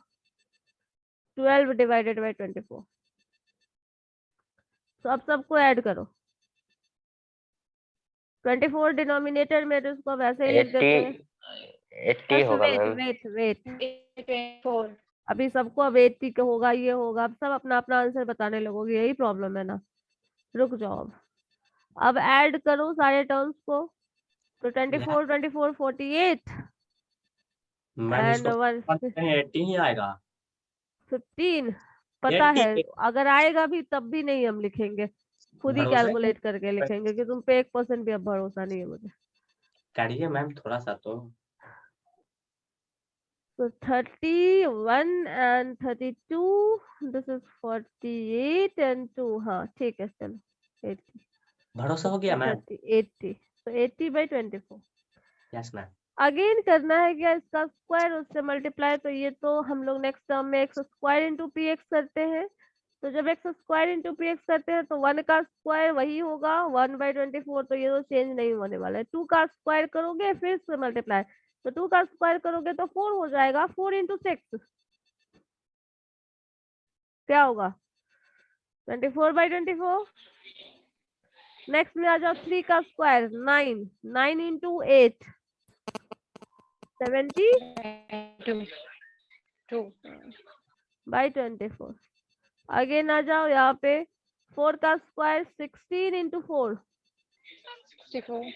12/24। तो अब सबको ऐड करो। 24 डिनोमिनेटर में तो उसको वैसे ही लिख 80 देते हैं। 80 होगा वेट मैम। वेट वेट 24 अभी सबको अब 80 का होगा, ये होगा, अब सब अपना अपना आंसर बताने लगोगे, यही प्रॉब्लम है ना। रुक जाओ अब ऐड करो सारे टर्म्स को। तो 24 24 48 मैम एंड इसको 1 80 ही आएगा। 15। पता 80 है अगर आएगा भी तब भी नहीं हम लिखेंगे, खुद ही भरोसा है कैलकुलेट करके लिखेंगे कि तुम पे 1% भी अब भरोसा नहीं है मुझे। करिए मैम थोड़ा सा तो। So 31 and 32, this is 48 and 2, हाँ ठीक है चलो 80 भरोसा हो गया मैम। 80 तो 80/24। Yes ma'am. अगेन करना है क्या? इसका स्क्वायर उससे मल्टीप्लाई, तो ये तो हम लोग नेक्स्ट टर्म में x square into P x करते हैं। तो जब x square into P x करते हैं तो 1 का स्क्वायर वही होगा 1/24, तो ये तो चेंज नहीं होने वाला है। 2 का स्क्वायर करोगे फिर से मल्टीप्लाई, तो 2 का स्क्वायर करोगे तो 4 हो जाएगा। 4 इंटू 6 क्या होगा? 24/24। नेक्स्ट में आ जाओ 3 का स्क्वायर 9, 9 इंटू 8 70/24। अगेन आ जाओ यहाँ पे 4 का स्क्वायर 16 इंटू 4 64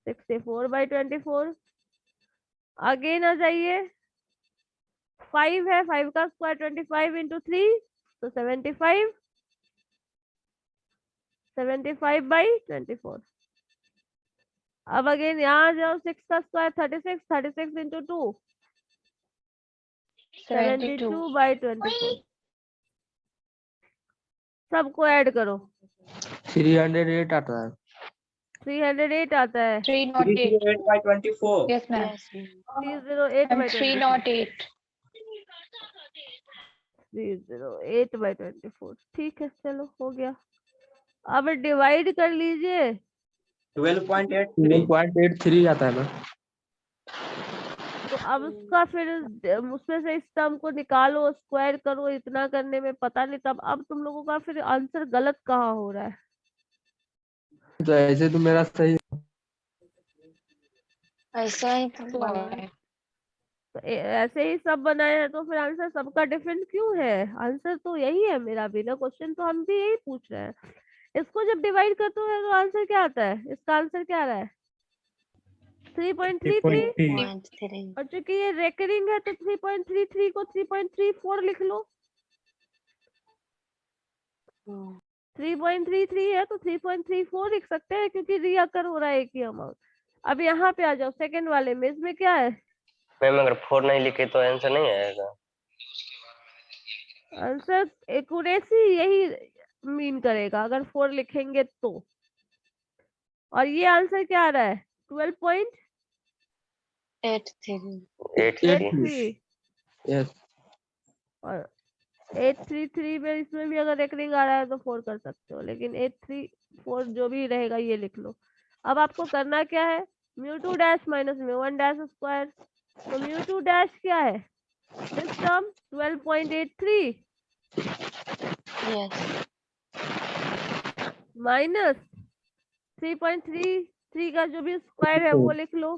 64/24। अगेन आ जाइए, 5 है, 5 का स्क्वायर 25 इंटू 3 तो 75, 75/24। अब अगेन यहाँ आ जाओ, 6 का स्क्वायर 36, 36 इंटू 2 72 72/24। सबको ऐड करो, 308 आता है। 308 आता है। 308 308/24। yes ma'am yes ma'am 308/24। 308 308/24 ठीक है, चलो हो गया। अब डिवाइड कर लीजिए। 12.83। 12.83 आता है मैम। तो अब उसका फिर उसमें से इस टर्म को निकालो, स्क्वायर करो, इतना करने में पता नहीं तब अब तुम लोगों का फिर आंसर गलत कहाँ हो रहा है। तो ऐसे तो मेरा सही है। ऐसा ही तो तो बना है। तो ऐसे ही सब बनाए हैं तो फिर आंसर सबका डिफरेंट क्यों है? आंसर तो यही है मेरा भी ना, क्वेश्चन तो हम भी यही पूछ रहे हैं। इसको जब डिवाइड करते हो तो आंसर क्या आता है? इसका आंसर क्या आ रहा है? 3.33। 3.3 और चूंकि ये रेकरिंग है तो 3.33 को 3.34 लिख लो। 3.33 है तो 3.34 लिख सकते हैं क्योंकि रिअकर हो रहा है एक ही अमाउंट। अब यहाँ पे आ जाओ सेकंड वाले में, इसमें क्या है? मैम अगर 4 नहीं लिखे तो आंसर नहीं आएगा। आंसर एक्यूरेसी यही मीन करेगा अगर 4 लिखेंगे तो। और ये आंसर क्या आ रहा है? 83 12.83। यस और 833 में इसमें भी अगर रेकरिंग आ रहा है तो 4 कर सकते हो, लेकिन 834 जो भी रहेगा ये लिख लो। अब आपको करना क्या है? म्यू2 डैश माइनस म्यू1 डैश स्क्वायर। तो म्यू2 डैश क्या है? दिस टर्म 12.83 यस माइनस 3.33 का जो भी स्क्वायर है वो लिख लो।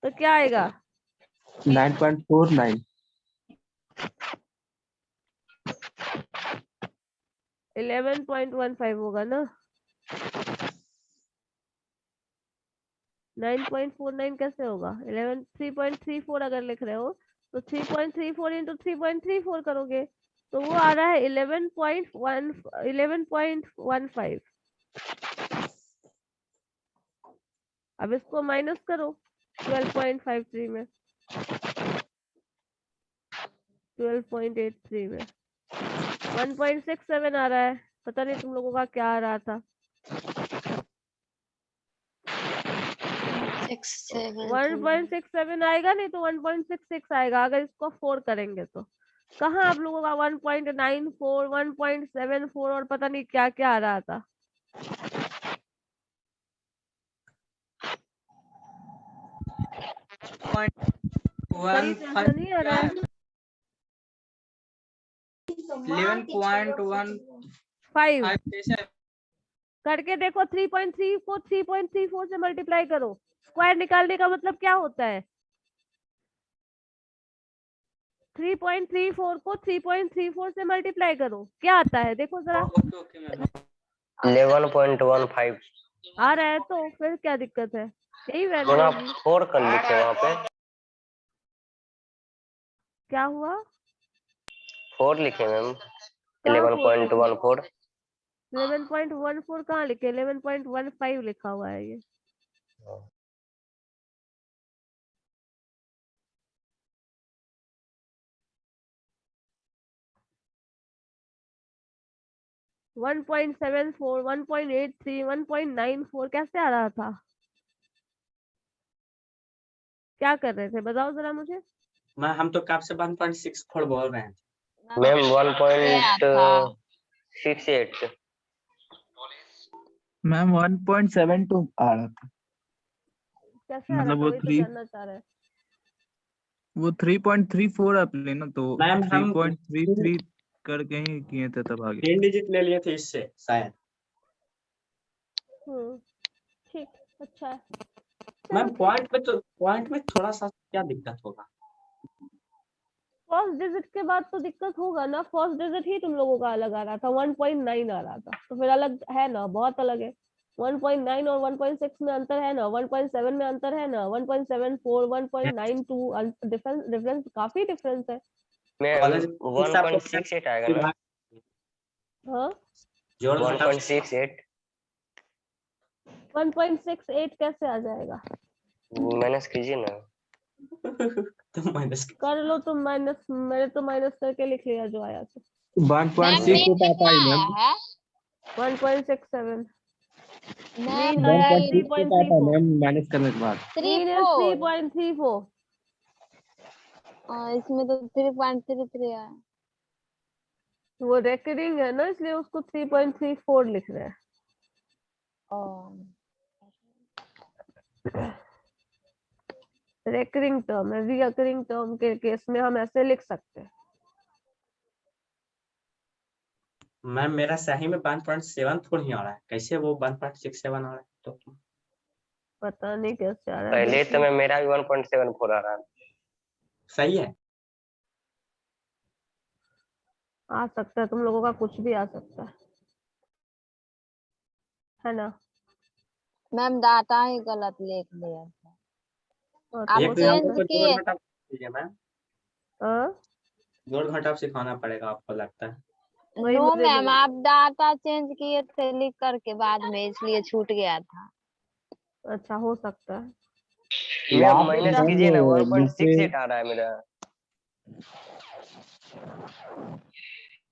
तो क्या आएगा? 9.49 11.15 होगा ना। 9.49 कैसे होगा? 3.34 अगर लिख रहे हो तो 3.34 इंटू 3.34 करोगे तो वो आ रहा है 11.15। अब इसको माइनस करो 12.53 में, 12.83 में 1.67 आ रहा है। पता नहीं तुम लोगों का क्या आ रहा था। 1.67 आएगा नहीं तो 1.66 आएगा अगर इसको 4 करेंगे तो। कहाँ आप लोगों का 1.94 1.74 और पता नहीं क्या क्या आ रहा था। सही से आंसर नहीं आ रहा है। 11.15 करके देखो 3.3 को 3.34 से मल्टीप्लाई करो। स्क्वायर निकालने का मतलब क्या होता है? 3.34 को 3.34 से मल्टीप्लाई करो, क्या आता है देखो जरा। 11.15 आ रहा है तो फिर क्या दिक्कत है? यही वैल्यू आप होगी। 4 कर लिखे वहाँ पे। क्या हुआ? 4 लिखे मैम। कहाँ 11.14। 11.14 कहाँ लिखे? 11.15 लिखा हुआ है ये। वन 1.74 1.83 1.94 कैसे आ रहा था? क्या कर रहे थे बताओ जरा मुझे। मैं हम तो कब से 1.64 बोल रहे हैं। मैम 1.68। मैम 1.72 आ रहा था। कैसे आ रहा मतलब था वो वही तो 3 जानना चाह रहे हैं। वो 3.34 आप लेना तो मैम हम 3.33 करके ही किए थे तब आगे। 3 डिजिट ले लिए थे इससे शायद। ठीक, अच्छा है। मैम चलो ठीक। पॉइंट में थोड़ा सा क्या दिक्कत होगा? फर्स्ट डिजिट के बाद तो दिक्कत होगा ना। फर्स्ट डिजिट ही तुम लोगों का अलग आ रहा था, 1.9 आ रहा था तो फिर अलग है ना, बहुत अलग है। 1.9 और 1.6 में अंतर है ना, 1.7 में अंतर है ना, 1.74, 1.92 डिफरेंस काफी डिफरेंस है। मैम कॉलेज 1.68 आएगा ना? हाँ जोड़ घटाव 1.68 1.68 कैसे आ जाएगा? माइनस कीजिए ना। तो माइनस कर लो तुम माइनस, मैंने तो माइनस करके लिख लिया जो आया था। 1.68 आता है मैम। 1.67 मैम मीन आया है 1.68 आता है 3.34 मैम माइनस करने के बाद। मीन है 3.34। इसमें तो 3.33 है। वो रेकरिंग है ना, इसलिए उसको 3.34 लिख रहे हैं। रेकरिंग टर्म है, रिकरिंग टर्म के केस में हम ऐसे लिख सकते हैं। मैम मेरा सही में 1.7 थोड़ी आ रहा है, कैसे वो 1.67 आ रहा है? तो पता नहीं कैसे आ रहा है। पहले तो मैं मेरा भी 1.74 आ रहा है। सही है। आ सकता है, तुम लोगों का कुछ भी आ सकता है ना? मैम डाटा ही गलत लिख दिया था। और आप एक दिन हम चेंज लोग को किए। जोड़ घटाव कीजिए मैम, हाँ? जोड़ घटाव सिखाना पड़ेगा आपको लगता है। वही नो मुझे मैम, आप डाटा चेंज किए थे लिख करके बाद में, इसलिए छूट गया था। अच्छा हो सकता है। मैम माइनस बेटा कीजिए ना, 1.68 आ रहा है मेरा।